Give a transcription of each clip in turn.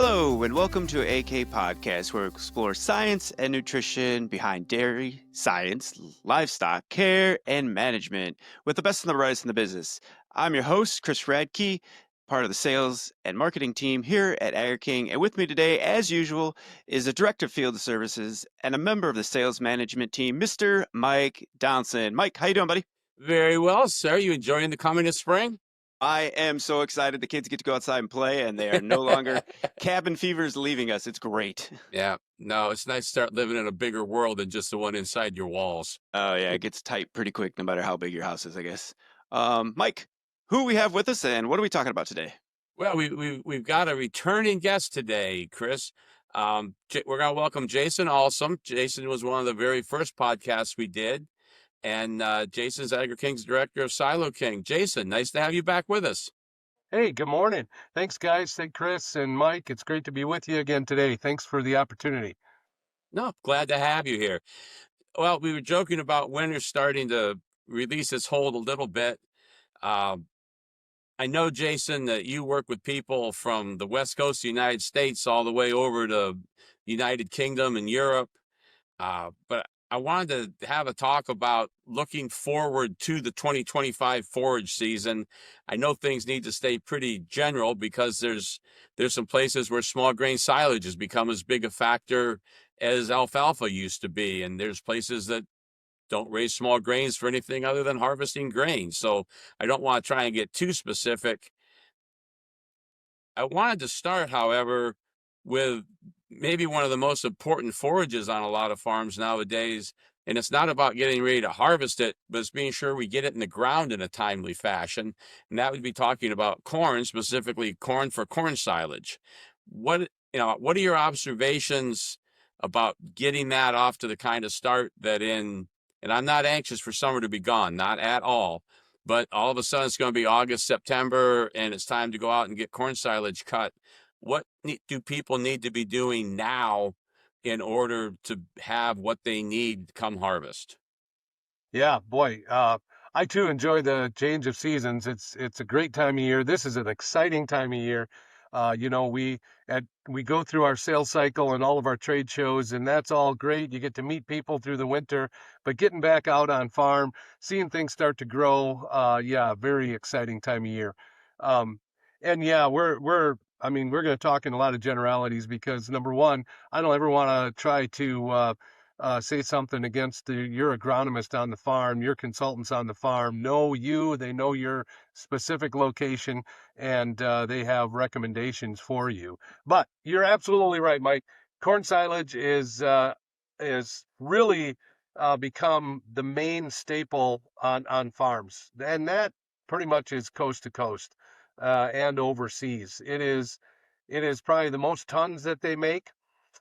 Hello, and welcome to AK Podcast, where we explore science and nutrition behind dairy, science, livestock care, and management with the best and the brightest in the business. I'm your host, Chris Radke, part of the sales and marketing team here at Agri-King, and with me today, as usual, is the Director of Field Services and a member of the sales management team, Mr. Mike Downson. Mike, how you doing, buddy? Very well, sir. You enjoying the coming of spring? I am so excited. The kids get to go outside and play, and they are no longer cabin fever is leaving us. It's great. Yeah, no, it's nice to start living in a bigger world than just the one inside your walls. Oh yeah, it gets tight pretty quick, no matter how big your house is, I guess. Mike, who we have with us, and what are we talking about today? Well, we've got a returning guest today, Chris. We're gonna welcome Jason Alsum. Jason was one of the very first podcasts we did, and Jason's Agri-King's director of Silo King. Jason, nice to have you back with us. Hey, good morning. Thanks, guys. Thank Chris and Mike. It's great to be with you again today. Thanks for the opportunity. No, glad to have you here. Well, we were joking about winter starting to release its hold a little bit. Um, I know, Jason, that you work with people from the West Coast of the United States all the way over to United Kingdom and Europe. But I wanted to have a talk about looking forward to the 2025 forage season. I know things need to stay pretty general because there's some places where small grain silage has become as big a factor as alfalfa used to be. And there's places that don't raise small grains for anything other than harvesting grain. So I don't want to try and get too specific. I wanted to start, however, with maybe one of the most important forages on a lot of farms nowadays. And it's not about getting ready to harvest it, but it's being sure we get it in the ground in a timely fashion. And that would be talking about corn, specifically corn for corn silage. What are your observations about getting that off to the kind of start that and I'm not anxious for summer to be gone, not at all. But all of a sudden it's going to be August, September, and it's time to go out and get corn silage cut. What do people need to be doing now in order to have what they need come harvest? Yeah, boy. I too enjoy the change of seasons. It's a great time of year. This is an exciting time of year. We go through our sales cycle and all of our trade shows, and that's all great. You get to meet people through the winter, but getting back out on farm, seeing things start to grow, very exciting time of year. And yeah, we're going to talk in a lot of generalities because number one, I don't ever want to try to say something against your agronomist on the farm, your consultants on the farm know you, they know your specific location, and they have recommendations for you. But you're absolutely right, Mike. Corn silage is really become the main staple on farms, and that pretty much is coast to coast and overseas. It is probably the most tons that they make.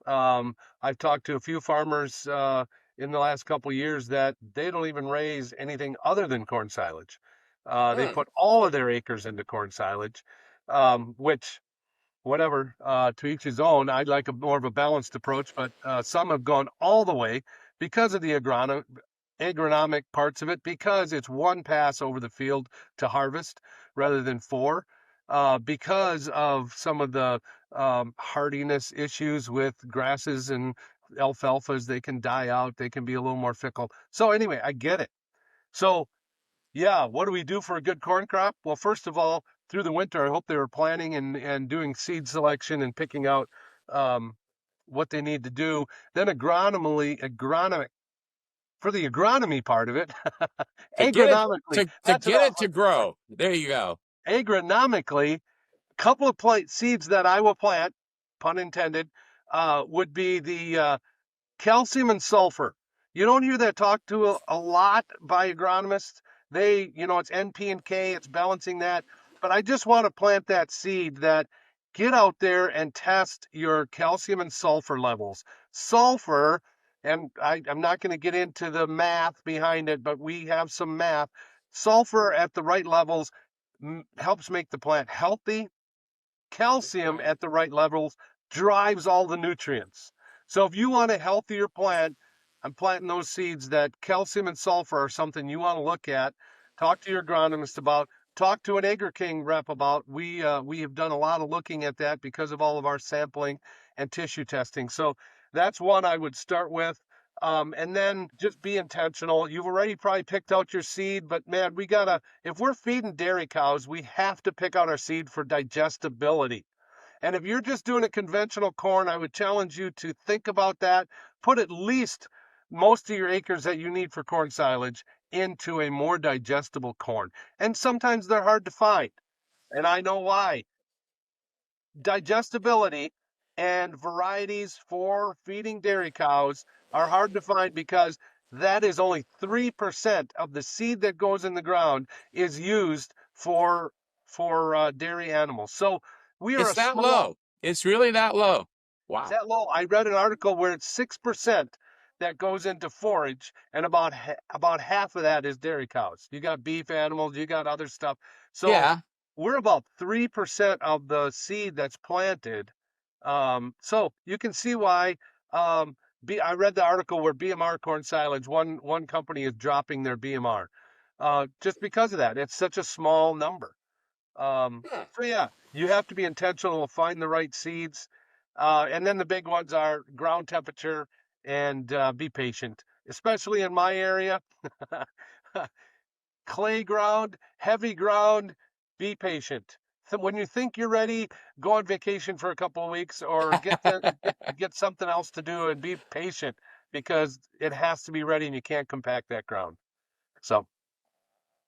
I've talked to a few farmers in the last couple of years that they don't even raise anything other than corn silage. They put all of their acres into corn silage, which, whatever, to each his own. I'd like more of a balanced approach, but some have gone all the way because of the agronomic parts of it, because it's one pass over the field to harvest rather than four, because of some of the hardiness issues with grasses and alfalfas. They can die out. They can be a little more fickle. So anyway, I get it. So yeah, what do we do for a good corn crop? Well, first of all, through the winter, I hope they were planning and doing seed selection and picking out what they need to do. Then agronomic for the agronomy part of it, agronomically, to get it to grow. There you go. Agronomically, couple of seeds that I will plant, pun intended, would be the calcium and sulfur. You don't hear that talked to a lot by agronomists. It's NP and K, it's balancing that. But I just want to plant that seed that get out there and test your calcium and sulfur levels. Sulfur, and I'm not going to get into the math behind it, but we have some math. Sulfur at the right levels helps make the plant healthy. Calcium at the right levels drives all the nutrients. So if you want a healthier plant, I'm planting those seeds that calcium and sulfur are something you want to look at. Talk to your agronomist about, talk to an Agri-King rep about. We have done a lot of looking at that because of all of our sampling and tissue testing. So that's one I would start with. And then just be intentional. You've already probably picked out your seed, but man, if we're feeding dairy cows, we have to pick out our seed for digestibility. And if you're just doing a conventional corn, I would challenge you to think about that. Put at least most of your acres that you need for corn silage into a more digestible corn. And sometimes they're hard to find. And I know why. Digestibility and varieties for feeding dairy cows are hard to find because that is only 3% of the seed that goes in the ground is used for dairy animals. So we are It's a that small. low. It's really that low. Is Wow. that low? I read an article where it's 6% that goes into forage, and about half of that is dairy cows. You got beef animals, you got other stuff. So Yeah. we're about 3% of the seed that's planted. So you can see why. I read the article where BMR corn silage, one company is dropping their BMR, just because of that. It's such a small number. So yeah, you have to be intentional, find the right seeds. And then the big ones are ground temperature and be patient, especially in my area. Clay ground, heavy ground, be patient. So when you think you're ready, go on vacation for a couple of weeks or get something else to do and be patient because it has to be ready and you can't compact that ground. So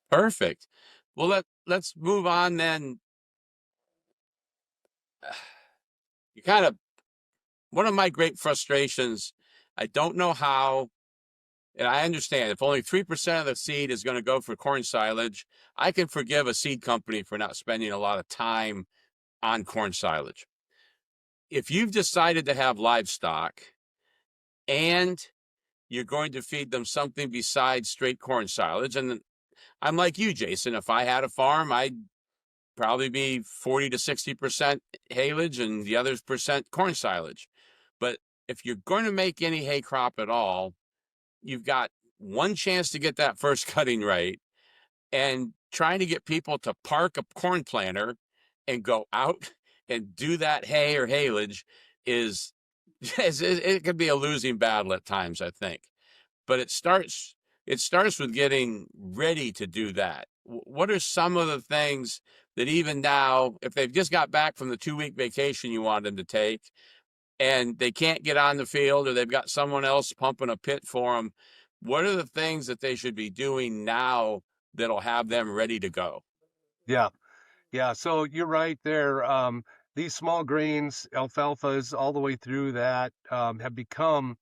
Perfect. Well, let's move on then. You kind of one of my great frustrations. I don't know how, and I understand if only 3% of the seed is going to go for corn silage, I can forgive a seed company for not spending a lot of time on corn silage. If you've decided to have livestock and you're going to feed them something besides straight corn silage, and I'm like you, Jason, if I had a farm, I'd probably be 40 to 60% haylage and the other percent corn silage. But if you're going to make any hay crop at all, you've got one chance to get that first cutting right. And trying to get people to park a corn planter and go out and do that hay or haylage is it can be a losing battle at times, I think. But it starts with getting ready to do that. What are some of the things that even now, if they've just got back from the 2-week vacation you want them to take and they can't get on the field or they've got someone else pumping a pit for them, what are the things that they should be doing now that'll have them ready to go? yeah. Yeah, so you're right there. These small grains, alfalfas, all the way through that, have become,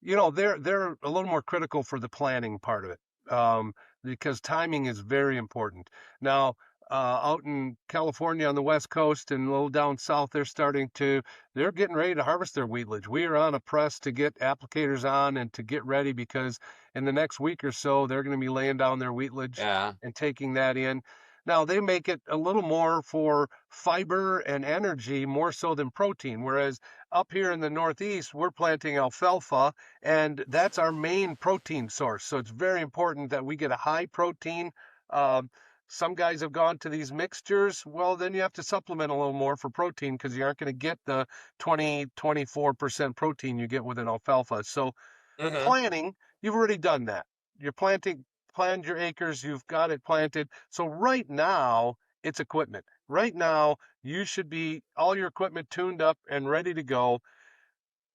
they're a little more critical for the planning part of it, because timing is very important. Now, out in California on the West Coast and a little down south, they're getting ready to harvest their wheatlage. We are on a press to get applicators on and to get ready because in the next week or so, they're going to be laying down their wheatlage Yeah. and taking that in. Now, they make it a little more for fiber and energy more so than protein, whereas up here in the Northeast, we're planting alfalfa and that's our main protein source. So it's very important that we get a high protein. Um, some guys have gone to these mixtures. Well, then you have to supplement a little more for protein because you aren't going to get the 24% protein you get with an alfalfa. So Mm-hmm. planning, you've already done that. You're planned your acres, you've got it planted. So right now, it's equipment. Right now, you should be all your equipment tuned up and ready to go.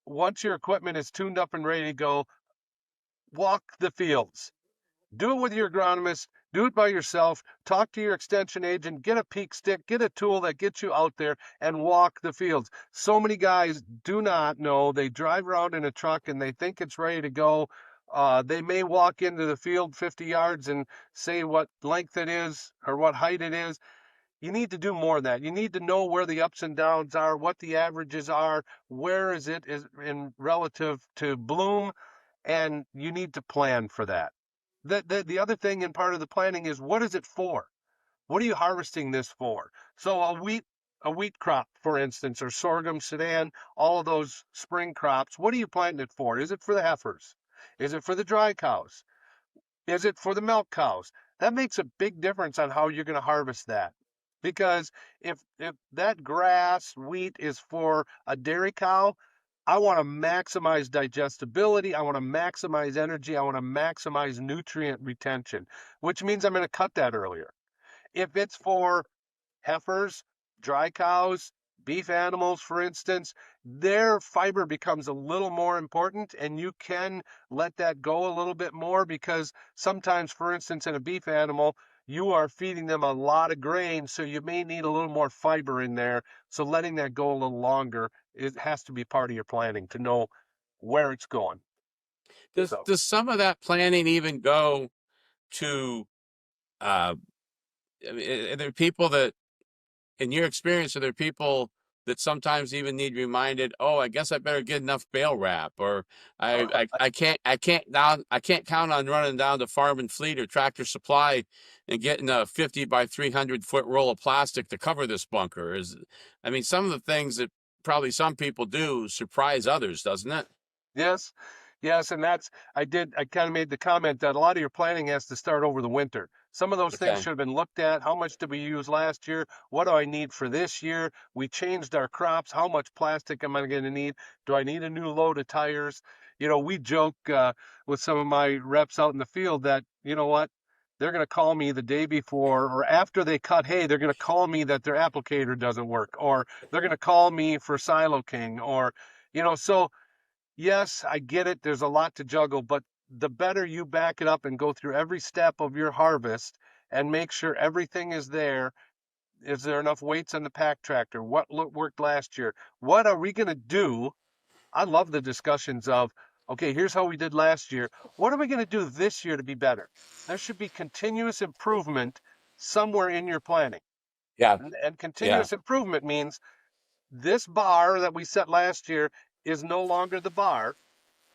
Once your equipment is tuned up and ready to go, walk the fields. Do it with your agronomist. Do it by yourself. Talk to your extension agent. Get a peak stick. Get a tool that gets you out there and walk the fields. So many guys do not know. They drive around in a truck and they think it's ready to go. They may walk into the field 50 yards and say what length it is or what height it is. You need to do more of that. You need to know where the ups and downs are, what the averages are, where is in relative to bloom, and you need to plan for that. The other thing in part of the planning is what is it for? What are you harvesting this for? So a wheat crop, for instance, or sorghum, sudan, all of those spring crops, what are you planting it for? Is it for the heifers? Is it for the dry cows? Is it for the milk cows? that makes a big difference on how you're going to harvest that. Because if that grass, wheat is for a dairy cow, I want to maximize digestibility. I want to maximize energy. I want to maximize nutrient retention, which means I'm going to cut that earlier. If it's for heifers, dry cows, beef animals, for instance, their fiber becomes a little more important, and you can let that go a little bit more because sometimes, for instance, in a beef animal, you are feeding them a lot of grain, so you may need a little more fiber in there. So letting that go a little longer, it has to be part of your planning to know where it's going. So Does some of that planning even go to, uh, I mean, are there people that, in your experience, are there people that sometimes even need reminded, oh, I guess I better get enough bale wrap, or I can't count on running down to Farm and Fleet or Tractor Supply and getting a 50 by 300 foot roll of plastic to cover this bunker. I mean, some of the things that probably some people do surprise others, doesn't it? yes, yes, and I kind of made the comment that a lot of your planning has to start over the winter. Some of those things Okay. should have been looked at. How much did we use last year? What do I need for this year? We changed our crops. How much plastic am I going to need? Do I need a new load of tires? We joke with some of my reps out in the field that, you know what? They're going to call me the day before or after they cut hay. They're going to call me that their applicator doesn't work, or they're going to call me for Silo King, or, so yes, I get it. There's a lot to juggle, but the better you back it up and go through every step of your harvest and make sure everything is there. Is there enough weights on the pack tractor? What worked last year? What are we going to do? I love the discussions of, okay, here's how we did last year. What are we going to do this year to be better? There should be continuous improvement somewhere in your planning. Yeah. And Yeah. continuous improvement means this bar that we set last year is no longer the bar.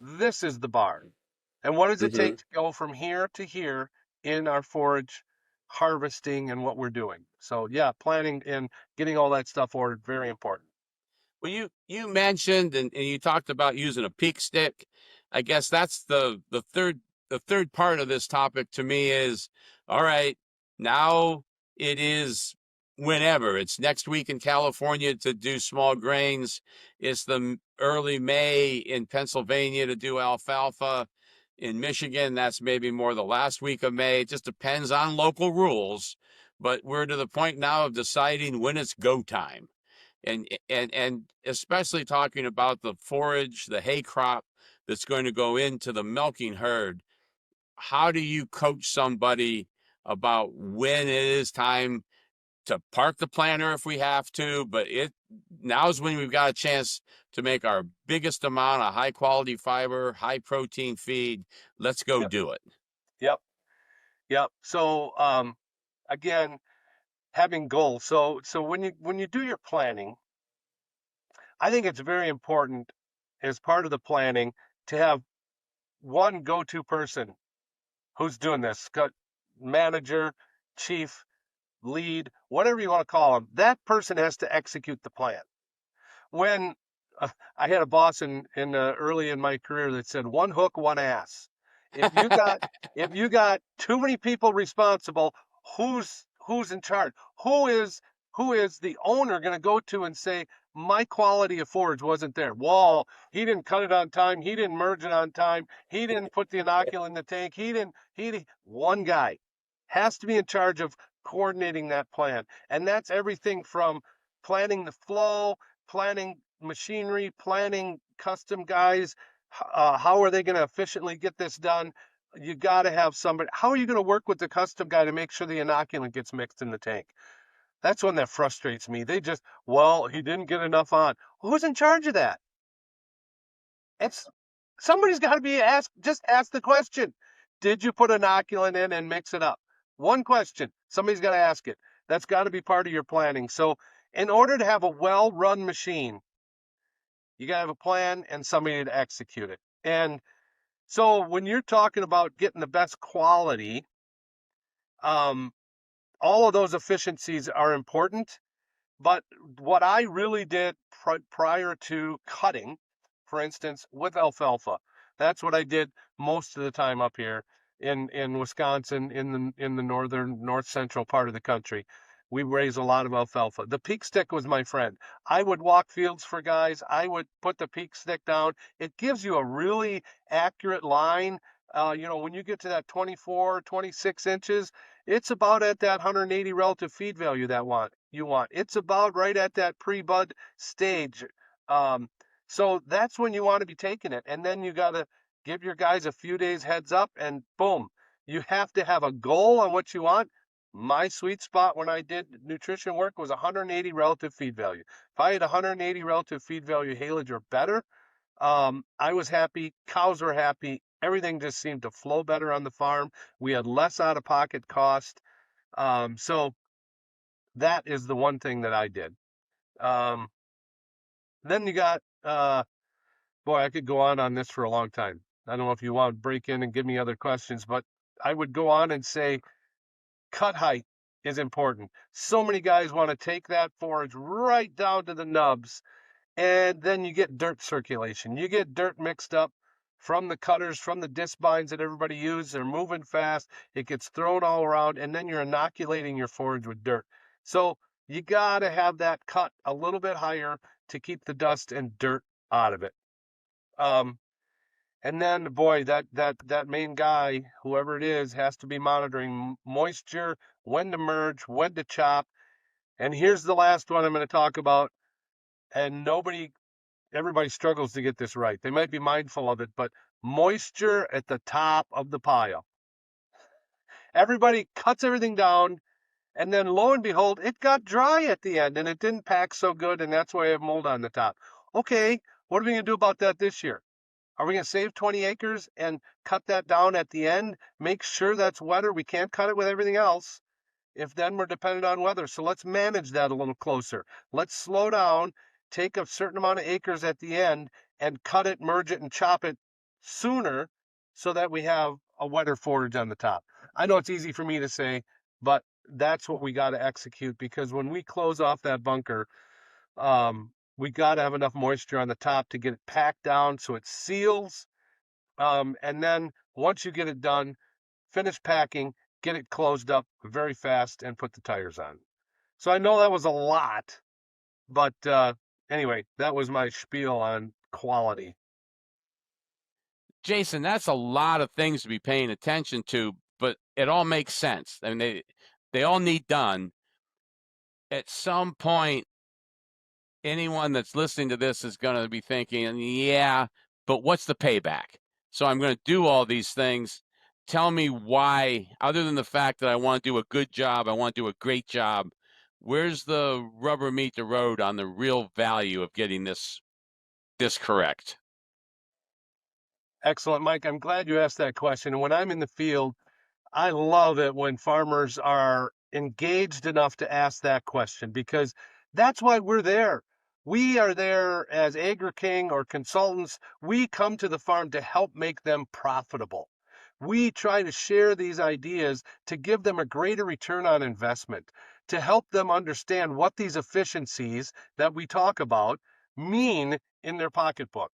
This is the bar. And what does it Hmm. take to go from here to here in our forage harvesting and what we're doing? So yeah, planning and getting all that stuff ordered, very important. Well, you mentioned and you talked about using a peak stick. I guess that's the third part of this topic to me is, all right, now it is whenever. It's next week in California to do small grains. It's the early May in Pennsylvania to do alfalfa. In Michigan, that's maybe more the last week of May. It just depends on local rules. But we're to the point now of deciding when it's go time, and especially talking about the forage, the hay crop that's going to go into the milking herd. How do you coach somebody about when it is time to park the planter if we have to, but now's when we've got a chance to make our biggest amount of high quality fiber, high protein feed. Let's go Yep. do it. Yep. Yep. So again, having goals. So when you do your planning, I think it's very important as part of the planning to have one go-to person who's doing this. Got manager, chief, lead, whatever you want to call them. That person has to execute the plan. When I had a boss in early in my career that said, "One hook, one ass." If you got if you got too many people responsible, who's in charge? Who is the owner going to go to and say, "My quality of forage wasn't there. Well, he didn't cut it on time. He didn't merge it on time. He didn't put the inoculant in the tank. One guy has to be in charge of coordinating that plan, and that's everything from planning the flow, planning machinery, planning custom guys. How are they going to efficiently get this done? You got to have somebody. How are you going to work with the custom guy to make sure the inoculant gets mixed in the tank? That's one that frustrates me. Well, he didn't get enough on. Who's in charge of that? It's somebody's got to be asked. Just ask the question. Did you put inoculant in and mix it up? One question. Somebody's got to ask it. That's got to be part of your planning. So, in order to have a well-run machine, you got to have a plan and somebody to execute it. And so when you're talking about getting the best quality, um, all of those efficiencies are important. But what I really did prior to cutting, for instance, with alfalfa, that's what I did most of the time up here, in Wisconsin, in the north central part of the country. We raise a lot of alfalfa. The peak stick was my friend. I would walk fields for guys. I would put the peak stick down. It gives you a really accurate line. When you get to that 24, 26 inches, it's about at that 180 relative feed value you want. It's about right at that pre-bud stage. Um, so that's when you want to be taking it. And then you got to give your guys a few days heads up, and boom, you have to have a goal on what you want. My sweet spot when I did nutrition work was 180 relative feed value. If I had 180 relative feed value haylage or better, I was happy. Cows were happy. Everything just seemed to flow better on the farm. We had less out of pocket cost. So that is the one thing that I did. Um, then you got, boy, I could go on this for a long time. I don't know if you want to break in and give me other questions, but I would go on and say cut height is important. So many guys want to take that forage right down to the nubs, and then you get dirt circulation. You get dirt mixed up from the cutters, from the disc binds that everybody uses. They're moving fast. It gets thrown all around, and then you're inoculating your forage with dirt. So you got to have that cut a little bit higher to keep the dust and dirt out of it. And then, boy, that main guy, whoever it is, has to be monitoring moisture, when to merge, when to chop. And here's the last one I'm going to talk about. And everybody struggles to get this right. They might be mindful of it, but moisture at the top of the pile. Everybody cuts everything down, and then lo and behold, it got dry at the end, and it didn't pack so good, and that's why I have mold on the top. Okay, what are we going to do about that this year? Are we going to save 20 acres and cut that down at the end? Make sure that's wetter. We can't cut it with everything else if then we're dependent on weather. So let's manage that a little closer. Let's slow down, take a certain amount of acres at the end and cut it, merge it, and chop it sooner so that we have a wetter forage on the top. I know it's easy for me to say, but that's what we got to execute, because when we close off that bunker, we got to have enough moisture on the top to get it packed down so it seals. And then once you get it done, finish packing, get it closed up very fast, and put the tires on. So I know that was a lot, but anyway, that was my spiel on quality. Jason, that's a lot of things to be paying attention to, but it all makes sense. I mean, they all need done. At some point, anyone that's listening to this is going to be thinking, yeah, but what's the payback? So I'm going to do all these things. Tell me why, other than the fact that I want to do a good job, I want to do a great job. Where's the rubber meet the road on the real value of getting this correct? Excellent, Mike. I'm glad you asked that question. And when I'm in the field, I love it when farmers are engaged enough to ask that question, because that's why we're there. We are there as Agri-King or consultants. We come to the farm to help make them profitable. We try to share these ideas to give them a greater return on investment, to help them understand what these efficiencies that we talk about mean in their pocketbook.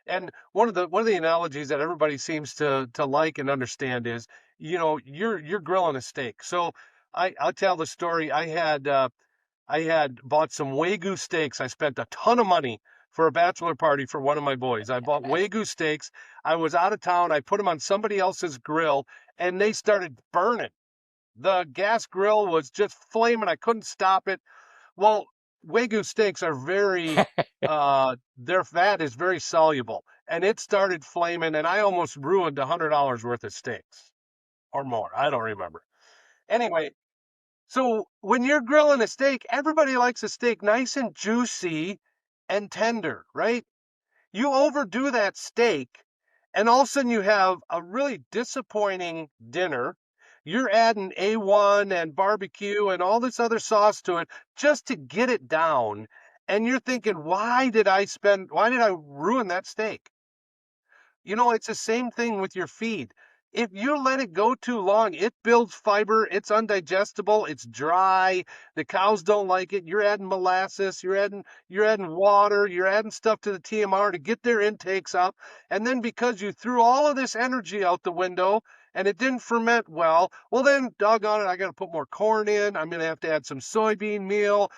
And one of the analogies that everybody seems to like and understand is, you're grilling a steak. So I'll tell the story. I had bought some Wagyu steaks. I spent a ton of money for a bachelor party for one of my boys. I bought Wagyu steaks. I was out of town. I put them on somebody else's grill, and they started burning. The gas grill was just flaming. I couldn't stop it. Well, Wagyu steaks are their fat is very soluble, and it started flaming, and I almost ruined $100 worth of steaks or more. I don't remember. Anyway, so when you're grilling a steak, everybody likes a steak nice and juicy and tender, right? You overdo that steak, and all of a sudden you have a really disappointing dinner. You're adding A1 and barbecue and all this other sauce to it just to get it down. And you're thinking, why did I ruin that steak? It's the same thing with your feed. If you let it go too long, it builds fiber, it's undigestible, it's dry, the cows don't like it. You're adding molasses, you're adding water, you're adding stuff to the TMR to get their intakes up. And then because you threw all of this energy out the window, and it didn't ferment well, well then, doggone it, I got to put more corn in. I'm going to have to add some soybean meal.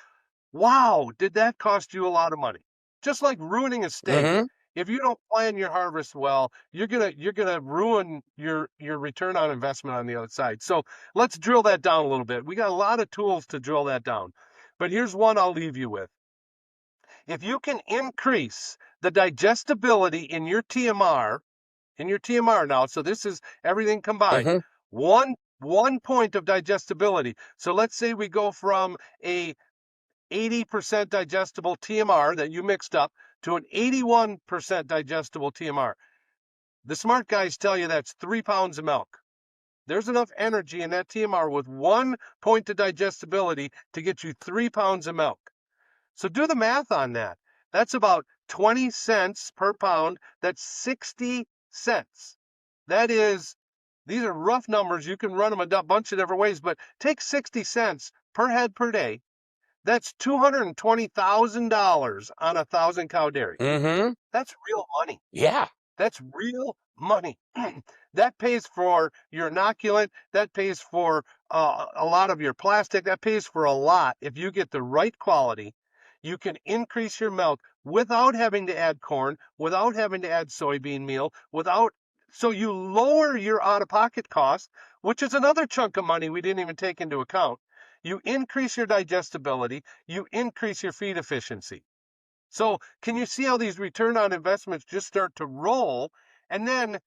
Wow, did that cost you a lot of money? Just like ruining a steak. Mm-hmm. If you don't plan your harvest well, you're gonna ruin your return on investment on the other side. So let's drill that down a little bit. We got a lot of tools to drill that down. But here's one I'll leave you with. If you can increase the digestibility in your TMR now, so this is everything combined, Mm-hmm. one point of digestibility. So let's say we go from a 80% digestible TMR that you mixed up to an 81% digestible TMR. The smart guys tell you that's 3 pounds of milk. There's enough energy in that TMR with 1 point of digestibility to get you 3 pounds of milk. So do the math on that. That's about 20 cents per pound. That's 60 cents. That is, these are rough numbers. You can run them a bunch of different ways, but take 60 cents per head per day. That's $220,000 on a 1,000-cow dairy. Mm-hmm. That's real money. Yeah. That's real money. That pays for your inoculant. That pays for a lot of your plastic. That pays for a lot. If you get the right quality, you can increase your milk without having to add corn, without having to add soybean meal, so you lower your out-of-pocket cost, which is another chunk of money we didn't even take into account. You increase your digestibility. You increase your feed efficiency. So can you see how these return on investments just start to roll? And then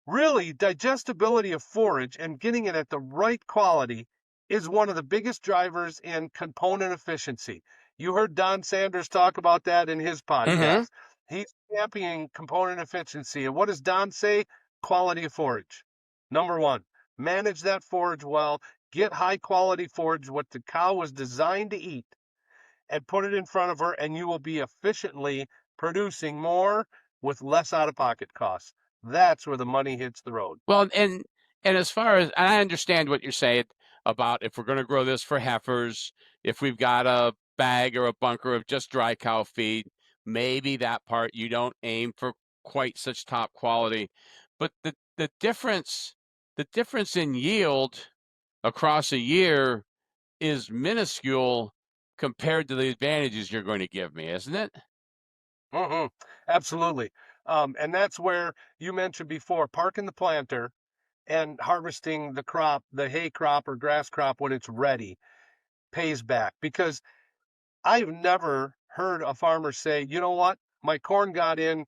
really digestibility of forage and getting it at the right quality is one of the biggest drivers in component efficiency. You heard Don Sanders talk about that in his Mm-hmm. podcast. He's championing component efficiency. And what does Don say? Quality of forage. Number one, manage that forage well, get high quality forage, what the cow was designed to eat, and put it in front of her, and you will be efficiently producing more with less out-of-pocket costs. That's where the money hits the road. Well, and as far as and I understand what you're saying about if we're going to grow this for heifers, if we've got a bag or a bunker of just dry cow feed, maybe that part you don't aim for quite such top quality. But the difference in yield across a year is minuscule compared to the advantages you're going to give me, isn't it? Mm-hmm. Absolutely. And that's where you mentioned before, parking the planter and harvesting the crop, the hay crop or grass crop when it's ready, pays back. Because I've never heard a farmer say, you know what, my corn got in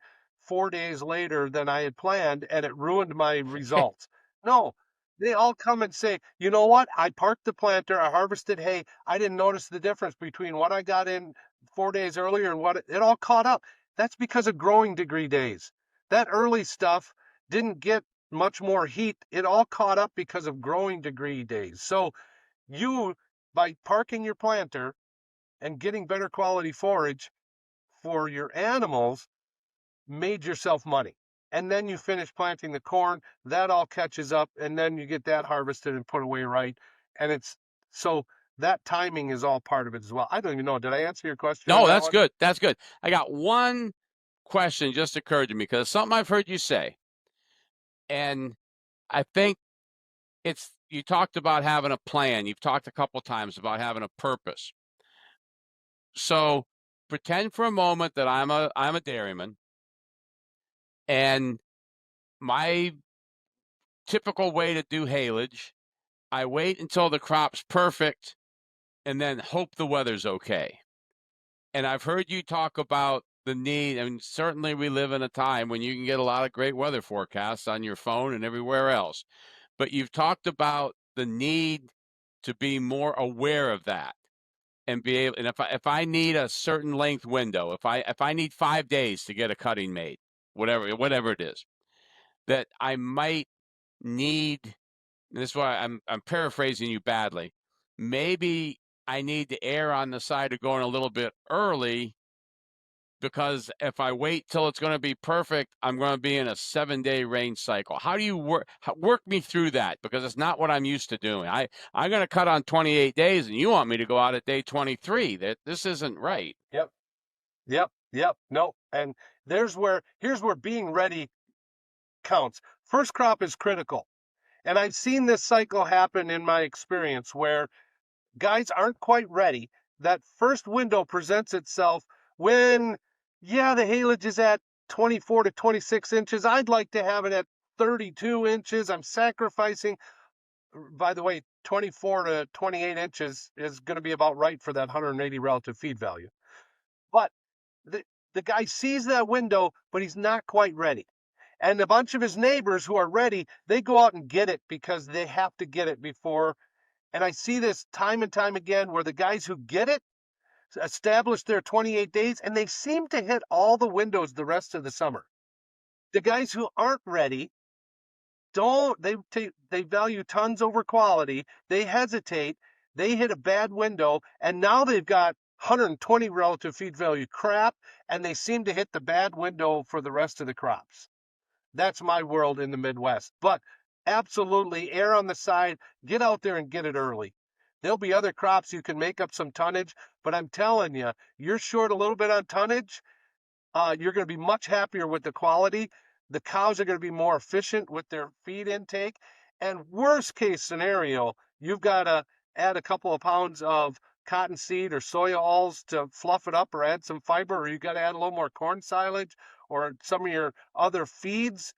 4 days later than I had planned and it ruined my results. No, they all come and say, you know what, I parked the planter, I harvested hay, I didn't notice the difference between what I got in 4 days earlier and what it all caught up. That's because of growing degree days. That early stuff didn't get much more heat. It all caught up because of growing degree days. So you, by parking your planter and getting better quality forage for your animals, made yourself money. And then you finish planting the corn, that all catches up, and then you get that harvested and put away right. And it's so that timing is all part of it as well. I don't even know. Did I answer your question on No, that that's one? good. That's good. I got one question just occurred to me because it's something I've heard you say. And I think it's you talked about having a plan. You've talked a couple times about having a purpose. So pretend for a moment that I'm a dairyman, and my typical way to do haylage, I wait until the crop's perfect and then hope the weather's okay. And I've heard you talk about the need, and certainly we live in a time when you can get a lot of great weather forecasts on your phone and everywhere else. But you've talked about the need to be more aware of that and be able, and if I need a certain length window, if I need 5 days to get a cutting made, whatever it is, that I might need, and this is why I'm paraphrasing you badly, maybe I need to err on the side of going a little bit early, because if I wait till it's going to be perfect, I'm going to be in a 7-day rain cycle. How do you work me through that? Because it's not what I'm used to doing. I'm going to cut on 28 days, and you want me to go out at day 23. This isn't right. Yep. Yep. No. And here's where being ready counts. First crop is critical. And I've seen this cycle happen in my experience where guys aren't quite ready. That first window presents itself when, yeah, the haylage is at 24 to 26 inches. I'd like to have it at 32 inches. I'm sacrificing. By the way, 24 to 28 inches is going to be about right for that 180 relative feed value. But the, the guy sees that window, but he's not quite ready. And a bunch of his neighbors who are ready, they go out and get it because they have to get it before. And I see this time and time again where the guys who get it establish their 28 days and they seem to hit all the windows the rest of the summer. The guys who aren't ready don't, they value tons over quality. They hesitate. They hit a bad window and now they've got 120 relative feed value crap and they seem to hit the bad window for the rest of the crops. That's my world in the Midwest. But absolutely err on the side, get out there and get it early. There'll be other crops you can make up some tonnage, but I'm telling you, you're short a little bit on tonnage. You're going to be much happier with the quality. The cows are going to be more efficient with their feed intake. And worst case scenario, you've got to add a couple of pounds of cottonseed or soya hulls to fluff it up or add some fiber, or you got to add a little more corn silage or some of your other feeds.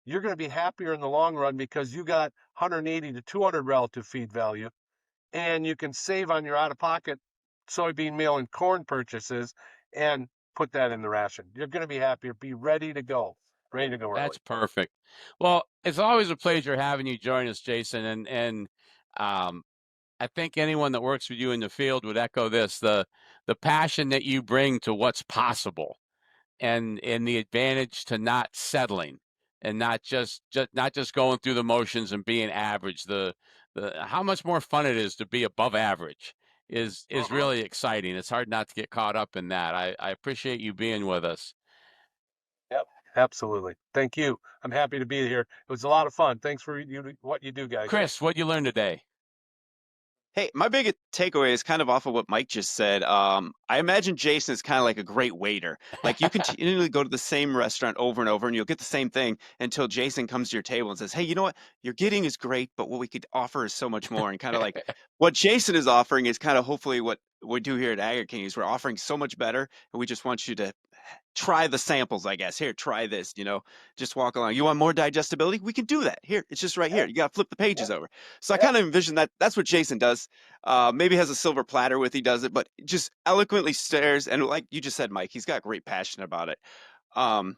You're going to be happier in the long run because you got 180 to 200 relative feed value, and you can save on your out-of-pocket soybean meal and corn purchases and put that in the ration. You're going to be happier. Be ready to go. Ready to go early. That's perfect. Well, it's always a pleasure having you join us, Jason. And I think anyone that works with you in the field would echo this: the passion that you bring to what's possible, and the advantage to not settling, and not just going through the motions and being average. The how much more fun it is to be above average is really exciting. It's hard not to get caught up in that. I appreciate you being with us. Yep, absolutely. Thank you. I'm happy to be here. It was a lot of fun. Thanks for what you do, guys. Chris, what you learned today? Hey, my biggest takeaway is kind of off of what Mike just said. I imagine Jason is kind of like a great waiter. Like you continually go to the same restaurant over and over, and you'll get the same thing until Jason comes to your table and says, "Hey, you know what? You're getting is great, but what we could offer is so much more." And kind of like what Jason is offering is kind of hopefully what we do here at Agri-King is we're offering so much better, and we just want you to try the samples, I guess. Here, try this, just walk along. You want more digestibility? We can do that. Here, it's just right here. You got to flip the pages over. So I kind of envision that's what Jason does. Maybe has a silver platter with he does it, but just eloquently stares. And like you just said, Mike, he's got great passion about it.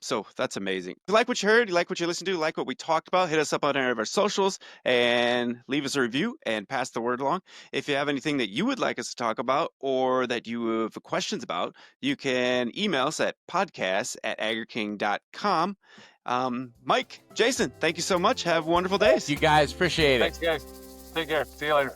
So that's amazing. If you like what you heard, you like what you listened to, like what we talked about, hit us up on any of our socials and leave us a review and pass the word along. If you have anything that you would like us to talk about or that you have questions about, you can email us at podcast@agriking.com. Mike, Jason, thank you so much. Have wonderful days. You guys, appreciate it. Thanks, guys. Take care. See you later.